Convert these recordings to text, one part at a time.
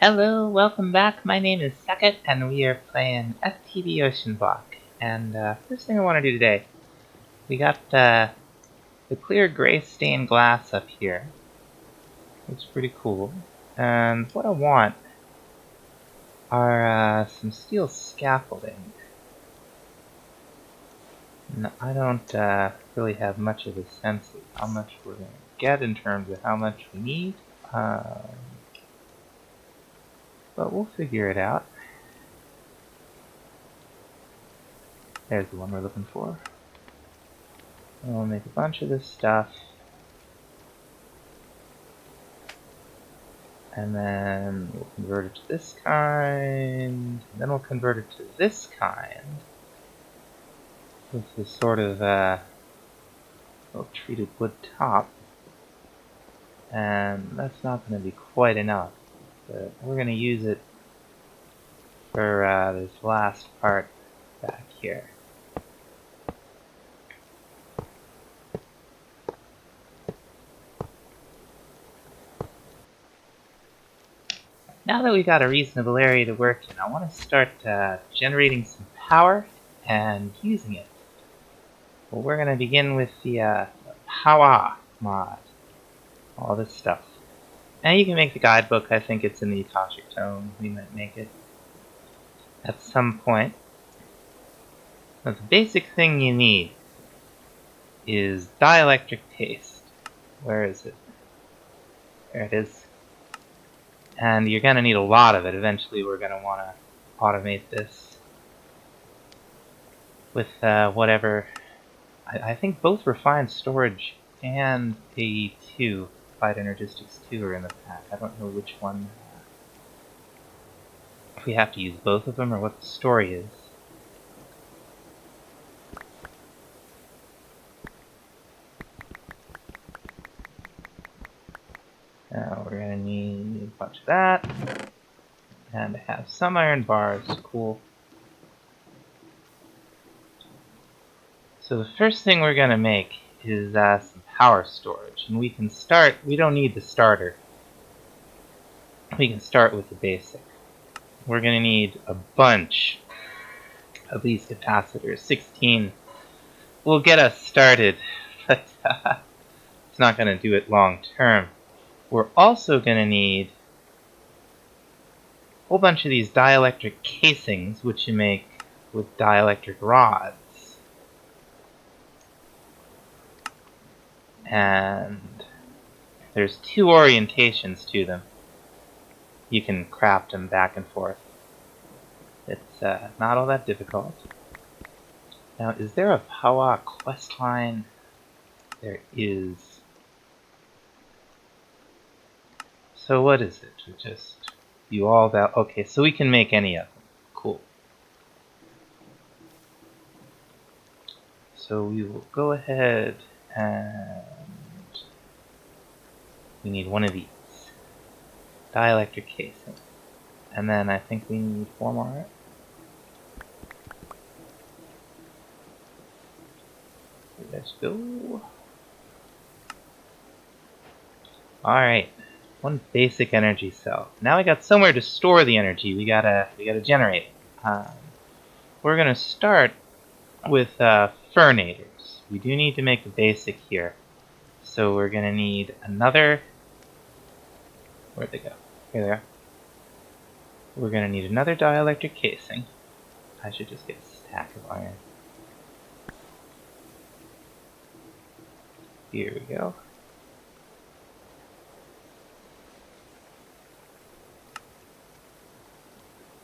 Hello, welcome back. My name is Sekit, and we are playing FTB Oceanblock. And first thing I want to do today, we got the clear gray stained glass up here. Looks pretty cool. And what I want are some steel scaffolding. And I don't really have much of a sense of how much we're going to get in terms of how much we need. But we'll figure it out. There's the one we're looking for. And we'll make a bunch of this stuff. And then we'll convert it to this kind. And then we'll convert it to this kind. With this sort of little treated wood top. And that's not going to be quite enough. But we're going to use it for this last part back here. Now that we got a reasonable area to work in, I want to start generating some power and using it. Well, we're going to begin with the Powah mod. All this stuff. And you can make the guidebook. I think it's in the Akashic Tome. We might make it at some point. Now, the basic thing you need is dielectric paste. Where is it? There it is. And you're going to need a lot of it. Eventually we're going to want to automate this with whatever. I think both refined storage and AE2, Applied Energistics 2, are in the pack. I don't know which one. If we have to use both of them or what the story is. Now we're going to need a bunch of that. And have some iron bars. Cool. So the first thing we're going to make is some power storage. And we can start, we don't need the starter. We can start with the basic. We're going to need a bunch of these capacitors. 16 will get us started, but it's not going to do it long term. We're also going to need a whole bunch of these dielectric casings, which you make with dielectric rods. And there's two orientations to them. You can craft them back and forth. It's not all that difficult. Now, is there a Powah questline? There is. So what is it? We just view all that. Okay, so we can make any of them. Cool. So we will go ahead and we need one of these. Dielectric casing. And then I think we need 4 more. Let's go. Alright. One basic energy cell. Now we got somewhere to store the energy. We gotta generate it. We're gonna start with fernators. We do need to make a basic here. So we're gonna need another. Where'd they go? Here they are. We're gonna need another dielectric casing. I should just get a stack of iron. Here we go.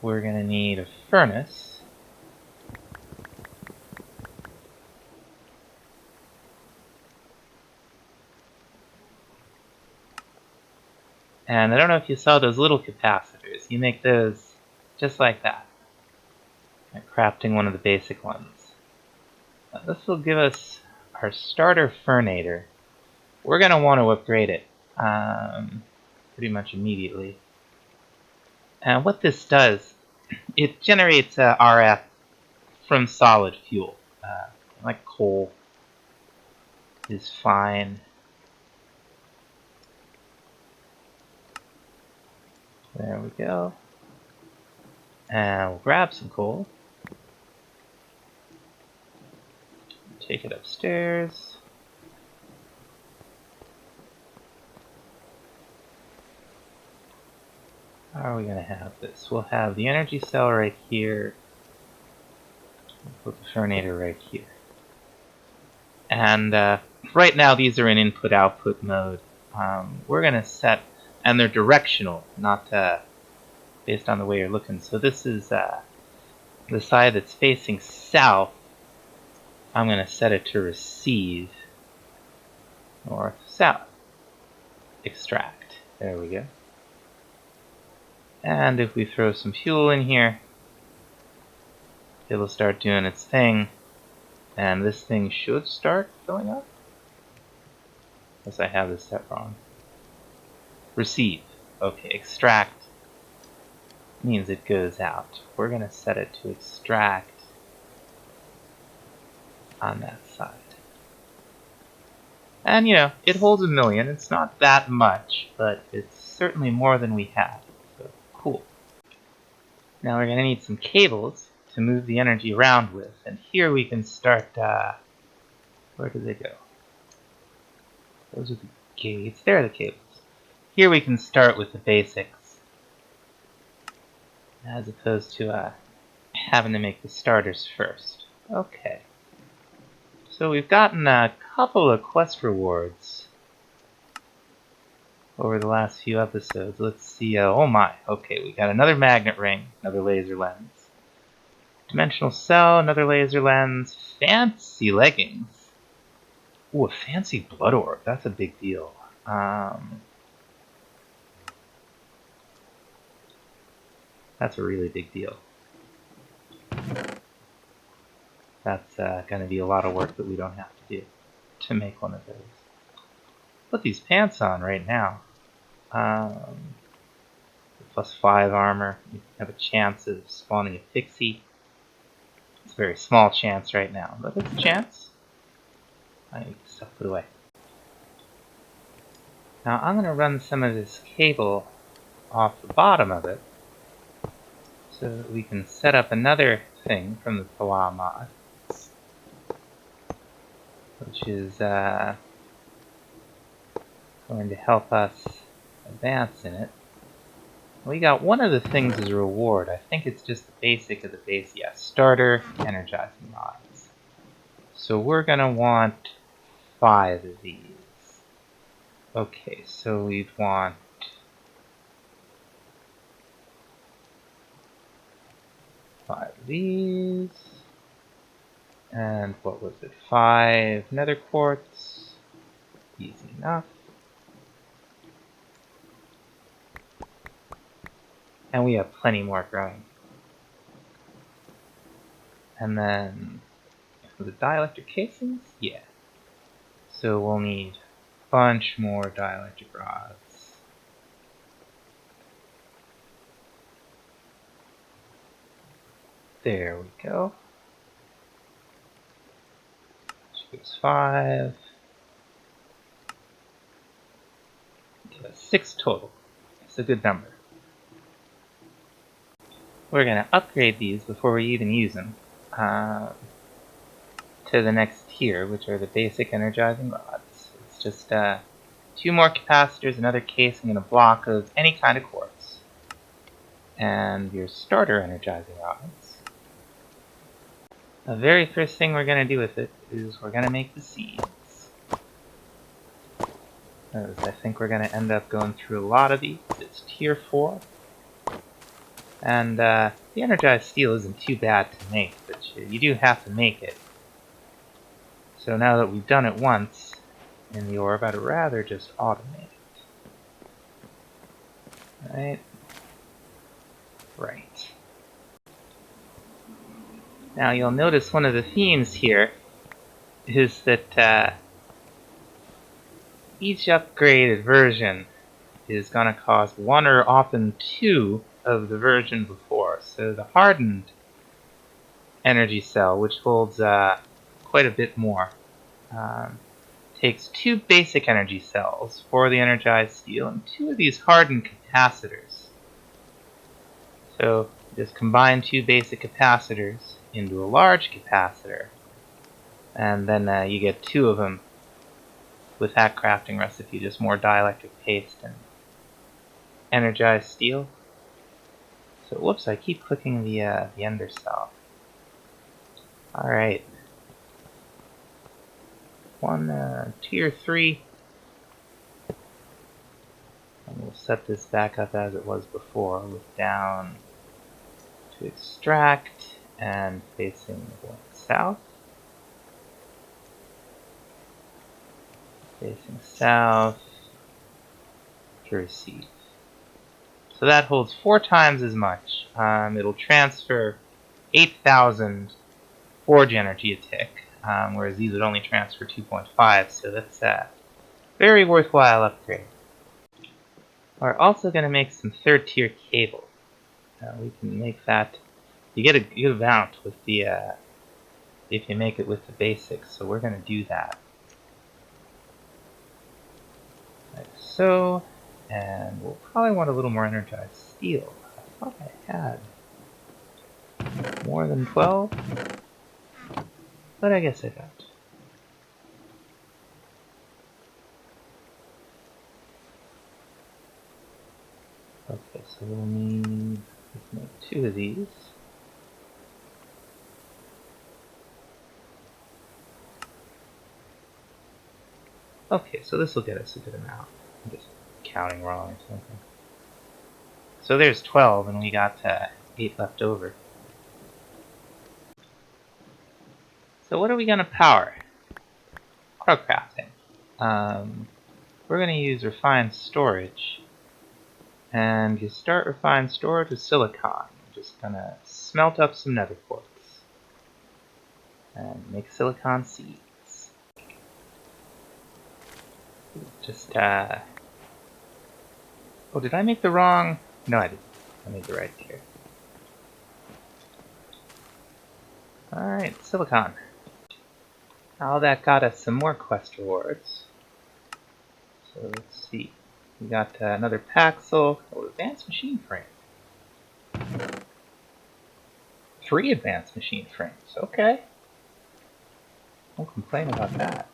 We're gonna need a furnace. And I don't know if you saw those little capacitors. You make those just like that. Like crafting one of the basic ones. This will give us our starter fernator. We're going to want to upgrade it pretty much immediately. And what this does, it generates RF from solid fuel. Like coal is fine. There we go. And we'll grab some coal. Take it upstairs. How are we going to have this? We'll have the energy cell right here. We'll put the fernator right here. And right now these are in input-output mode. We're going to set, and they're directional, not based on the way you're looking. So this is the side that's facing south. I'm going to set it to receive. North, south. Extract. There we go. And if we throw some fuel in here, it'll start doing its thing. And this thing should start going up. Unless I have this set wrong. Receive. Okay, extract means it goes out. We're going to set it to extract on that side. And, you know, it holds 1 million. It's not that much, but it's certainly more than we have. So, cool. Now we're going to need some cables to move the energy around with. And here we can start, where do they go? Those are the gates. There are the cables. Here we can start with the basics, as opposed to having to make the starters first. Okay. So we've gotten a couple of quest rewards over the last few episodes. Let's see. Oh my. Okay, we got another magnet ring, another laser lens. Dimensional cell, another laser lens. Fancy leggings. Ooh, a fancy blood orb. That's a big deal. That's a really big deal. That's going to be a lot of work that we don't have to do to make one of those. Put these pants on right now. +5 armor. You have a chance of spawning a pixie. It's a very small chance right now, but it's a chance. I need stuff put away. Now I'm going to run some of this cable off the bottom of it so that we can set up another thing from the Powah mod, which is going to help us advance in it. We got one of the things as a reward. I think it's just the basic of the base. Yeah, starter energizing rods. So we're going to want 5 of these. Okay, so we'd want 5 of these. And what was it? 5 nether quartz. Easy enough. And we have plenty more growing. And then, for the dielectric casings? Yeah. So we'll need a bunch more dielectric rods. There we go. Which gives 5. Okay, that's 6 total. It's a good number. We're going to upgrade these before we even use them to the next tier, which are the basic energizing rods. It's just 2 more capacitors, another casing, and a block of any kind of quartz. And your starter energizing rods. The very first thing we're going to do with it is we're going to make the seeds. As I think we're going to end up going through a lot of these. It's tier 4. And the energized steel isn't too bad to make, but you do have to make it. So now that we've done it once in the orb, I'd rather just automate it. Right? Right. Now you'll notice one of the themes here is that each upgraded version is going to cost 1 or often 2 of the version before. So the hardened energy cell, which holds quite a bit more, takes 2 basic energy cells for the energized steel and 2 of these hardened capacitors. So just combine two basic capacitors into a large capacitor, and then you get two of them with that crafting recipe, just more dielectric paste and energized steel. So whoops, I keep clicking the ender cell. Alright. Tier 3. And we'll set this back up as it was before, with down to extract and facing going south. Facing south to receive. So that holds 4 times as much. It'll transfer 8,000 forge energy a tick, whereas these would only transfer 2.5, so that's a very worthwhile upgrade. We're also going to make some 3rd tier cable. We can make that. You get a good amount with the if you make it with the basics, so we're going to do that. Like so, and we'll probably want a little more energized steel. I thought I had more than 12, but I guess I don't. Okay, so we'll need to make 2 of these. Okay, so this will get us a good amount. I'm just counting wrong or something. So there's 12, and we got 8 left over. So what are we going to power? Auto crafting. We're going to use refined storage. And you start refined storage with silicon. We're just going to smelt up some nether quartz. And make silicon seeds. Just, oh, did I make the wrong? No, I didn't. I made the right here. Alright, silicon. Now that got us some more quest rewards. So let's see. We got another Paxel. Oh, advanced machine frame. 3 advanced machine frames. Okay. Won't complain about that.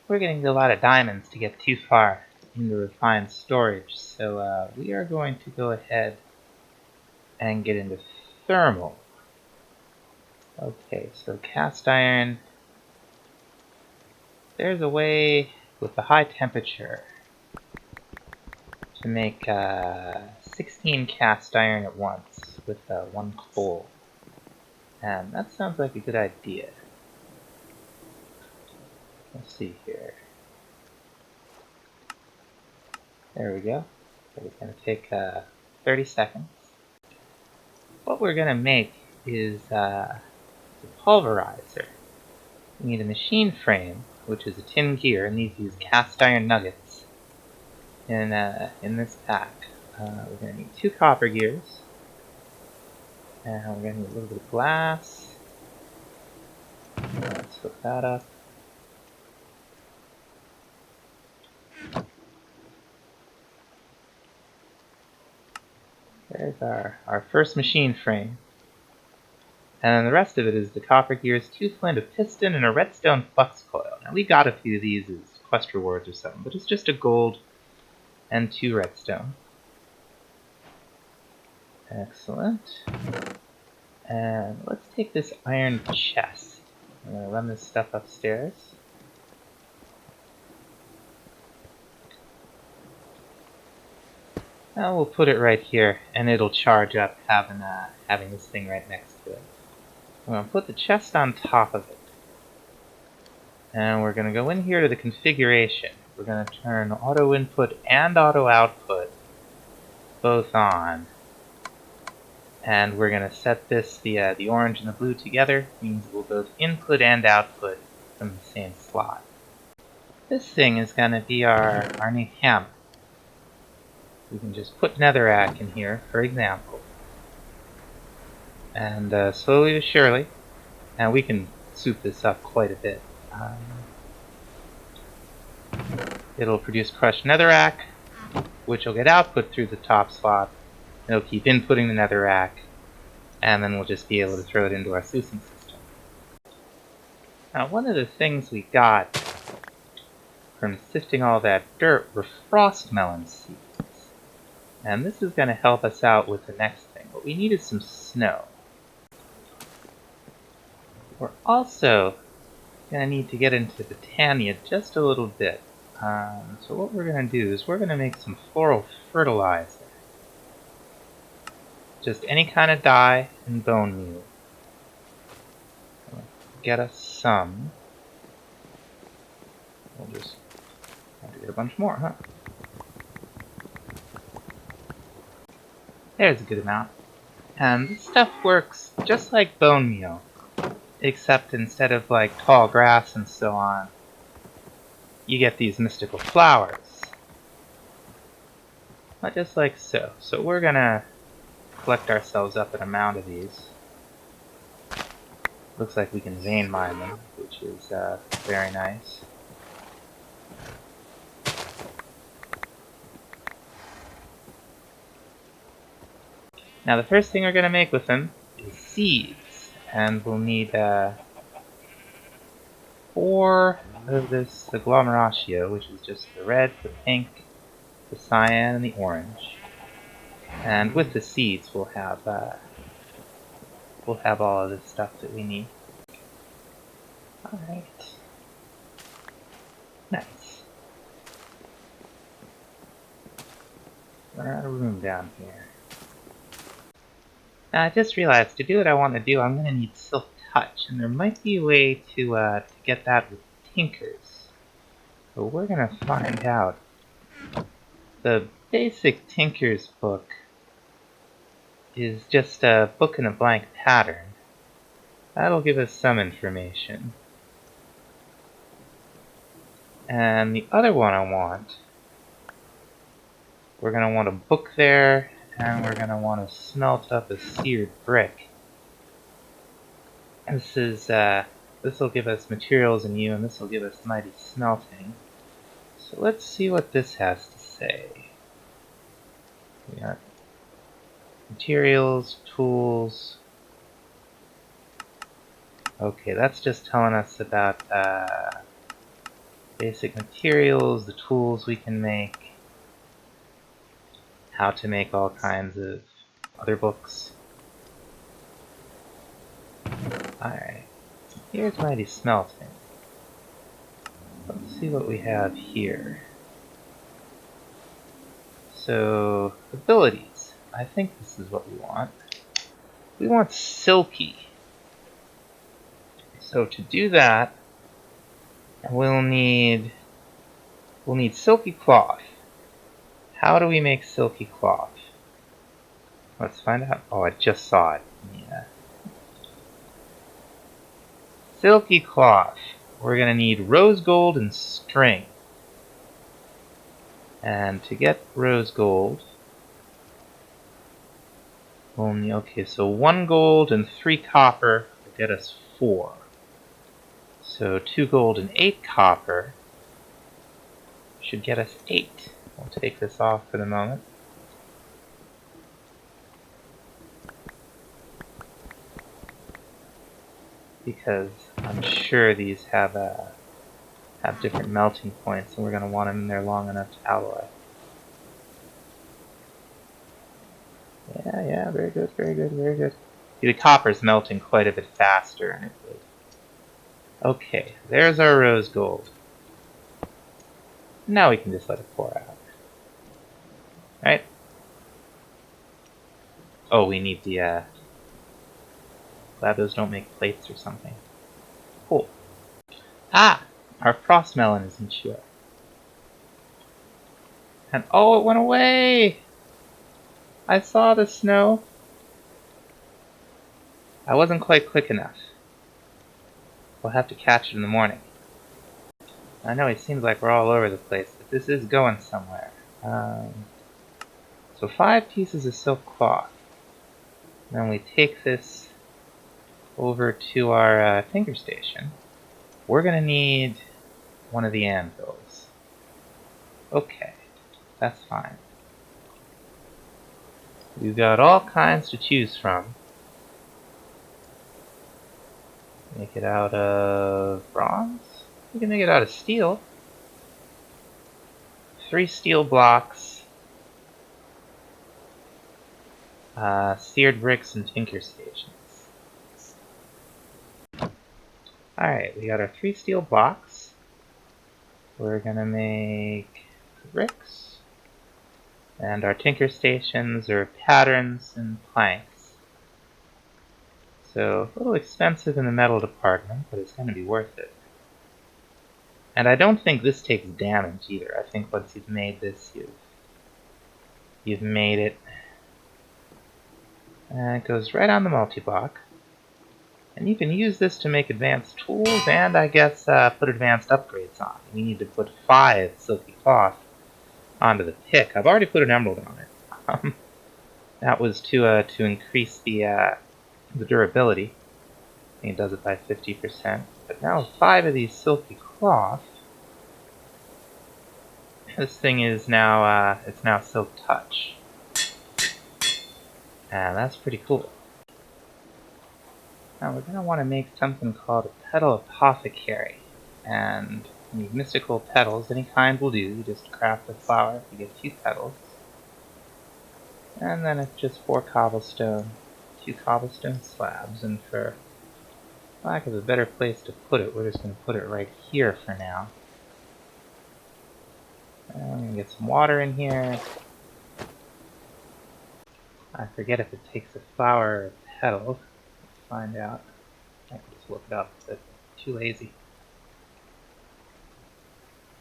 We're getting a lot of diamonds to get too far into refined storage, so we are going to go ahead and get into thermal. Okay, so cast iron. There's a way with the high temperature to make 16 cast iron at once with 1 coal. And that sounds like a good idea. Let's see here. There we go. So it's going to take 30 seconds. What we're going to make is the Pulverizer. We need a machine frame, which is a tin gear, and these use cast iron nuggets in this pack. We're going to need 2 copper gears, and we're going to need a little bit of glass. Let's hook that up. There's our first machine frame. And the rest of it is the copper gears, 2 flint, a piston, and a redstone flux coil. Now we got a few of these as quest rewards or something, but it's just a gold and 2 redstone. Excellent. And let's take this iron chest. I'm going to run this stuff upstairs. Now we'll put it right here, and it'll charge up having this thing right next to it. I'm going to put the chest on top of it. And we're going to go in here to the configuration. We're going to turn auto input and auto output both on. And we're going to set this, the orange and the blue together, means we'll both input and output from the same slot. This thing is going to be our new hammer. We can just put netherrack in here, for example. And slowly but surely, and we can soup this up quite a bit. It'll produce crushed netherrack, which will get output through the top slot, It'll keep inputting the netherrack, and then we'll just be able to throw it into our sluicing system. Now, one of the things we got from sifting all that dirt were frost melon seeds. And this is going to help us out with the next thing. What we need is some snow. We're also going to need to get into Botania just a little bit. So what we're going to do is we're going to make some Floral Fertilizer. Just any kind of dye and bone meal. Get us some. We'll just have to get a bunch more, huh? There's a good amount. And this stuff works just like bone meal, except instead of like tall grass and so on, you get these mystical flowers. Just like so. So we're gonna collect ourselves up an amount of these. Looks like we can vein mine them, which is very nice. Now the first thing we're going to make with them is seeds, and we'll need 4 of this agglomeratio, which is just the red, the pink, the cyan, and the orange. And with the seeds, we'll have all of this stuff that we need. All right, nice. We're out of room down here. Now, I just realized, to do what I want to do, I'm going to need Silk Touch, and there might be a way to get that with Tinkers. So we're going to find out. The basic Tinkers book is just a book in a blank pattern. That'll give us some information. And the other one I want, we're going to want a book there, and we're going to want to smelt up a seared brick. And this will give us materials in you, and this will give us mighty smelting. So let's see what this has to say. We got materials, tools. Okay, that's just telling us about basic materials, the tools we can make, how to make all kinds of other books. Alright, here's mighty smelting. Let's see what we have here. So, abilities. I think this is what we want. We want silky. So to do that, we'll need silky cloth. How do we make silky cloth? Let's find out. Oh, I just saw it. Yeah. Silky cloth. We're going to need rose gold and string. And to get rose gold, we'll need, okay, so 1 gold and 3 copper will get us 4. So 2 gold and 8 copper should get us 8. We'll take this off for the moment. Because I'm sure these have different melting points, and we're going to want them in there long enough to alloy. Yeah, very good, very good, very good. See, the copper's melting quite a bit faster, and it would. Okay, there's our rose gold. Now we can just let it pour out. Right? Oh, we need the, glad those don't make plates or something. Cool. Ah! Our frost melon is mature. And oh, it went away! I saw the snow. I wasn't quite quick enough. We'll have to catch it in the morning. I know it seems like we're all over the place, but this is going somewhere. So 5 pieces of silk cloth. Then we take this over to our tinker station. We're going to need one of the anvils. Okay, that's fine. We've got all kinds to choose from. Make it out of bronze? We can make it out of steel. 3 steel blocks, seared bricks, and tinker stations. Alright, we got our 3 steel blocks. We're gonna make bricks. And our tinker stations are patterns and planks. So, a little expensive in the metal department, but it's gonna be worth it. And I don't think this takes damage either. I think once you've made this, you've made it. And it goes right on the multi-block. And you can use this to make advanced tools and, I guess, put advanced upgrades on. We need to put 5 silky cloth onto the pick. I've already put an emerald on it. That was to increase the durability. I think it does it by 50%. But now with 5 of these silky cloth, this thing is now it's now silk touch, and that's pretty cool. Now we're gonna want to make something called a Petal Apothecary, and you need mystical petals. Any kind will do. You just craft a flower to get 2 petals, and then it's just 4 cobblestone, 2 cobblestone slabs, and for lack of a better place to put it, we're just going to put it right here for now. And I'm going to get some water in here. I forget if it takes a flower or a petal. Let's find out. I can just look it up, but I'm too lazy.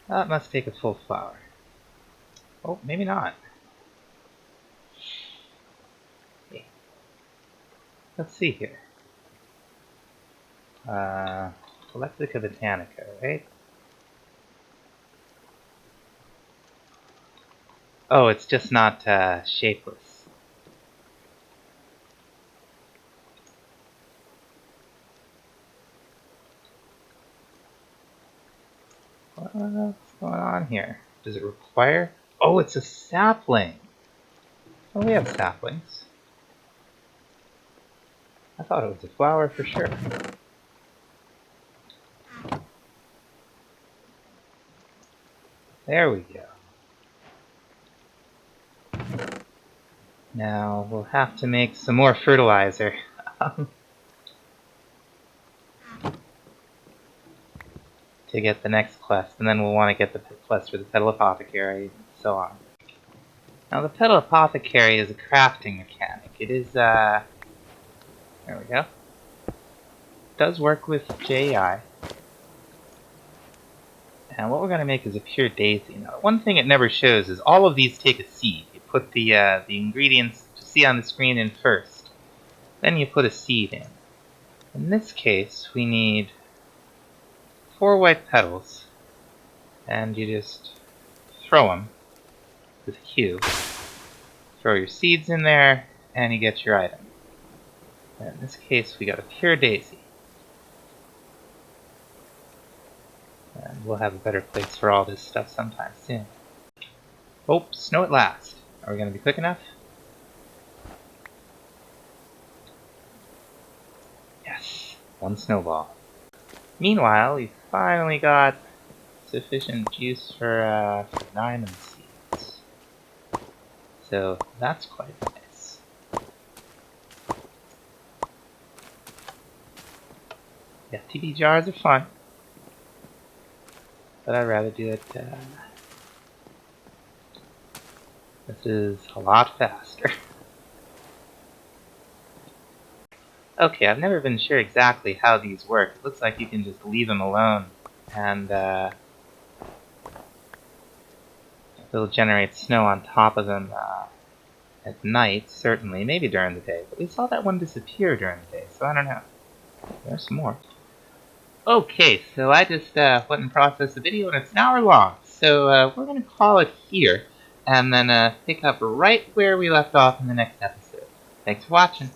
Oh, it must take a full flower. Oh, maybe not. Okay. Let's see here. Electrica Botanica, right? Oh, it's just not shapeless. What's going on here? Does it require? Oh, it's a sapling! Oh, we have saplings. I thought it was a flower for sure. There we go. Now we'll have to make some more fertilizer. To get the next quest, and then we'll want to get the quest for the Petal Apothecary, and so on. Now the Petal Apothecary is a crafting mechanic. It is, there we go. It does work with JEI. And what we're going to make is a pure daisy. Now, one thing it never shows is all of these take a seed. You put the ingredients you see on the screen in first. Then you put a seed in. In this case, we need 4 white petals. And you just throw them with Q. Throw your seeds in there, and you get your item. And in this case, we got a pure daisy. And we'll have a better place for all this stuff sometime soon. Oh, snow at last. Are we going to be quick enough? Yes, 1 snowball. Meanwhile, we finally got sufficient juice for 9 of the seeds. So that's quite nice. FTB jars are fun. But I'd rather do it, this is a lot faster. Okay, I've never been sure exactly how these work. It looks like you can just leave them alone, and it'll generate snow on top of them at night, certainly, maybe during the day. But we saw that one disappear during the day, so I don't know. There's some more. Okay, so I just went and processed the video, and it's an hour long. So we're going to call it here, and then pick up right where we left off in the next episode. Thanks for watching.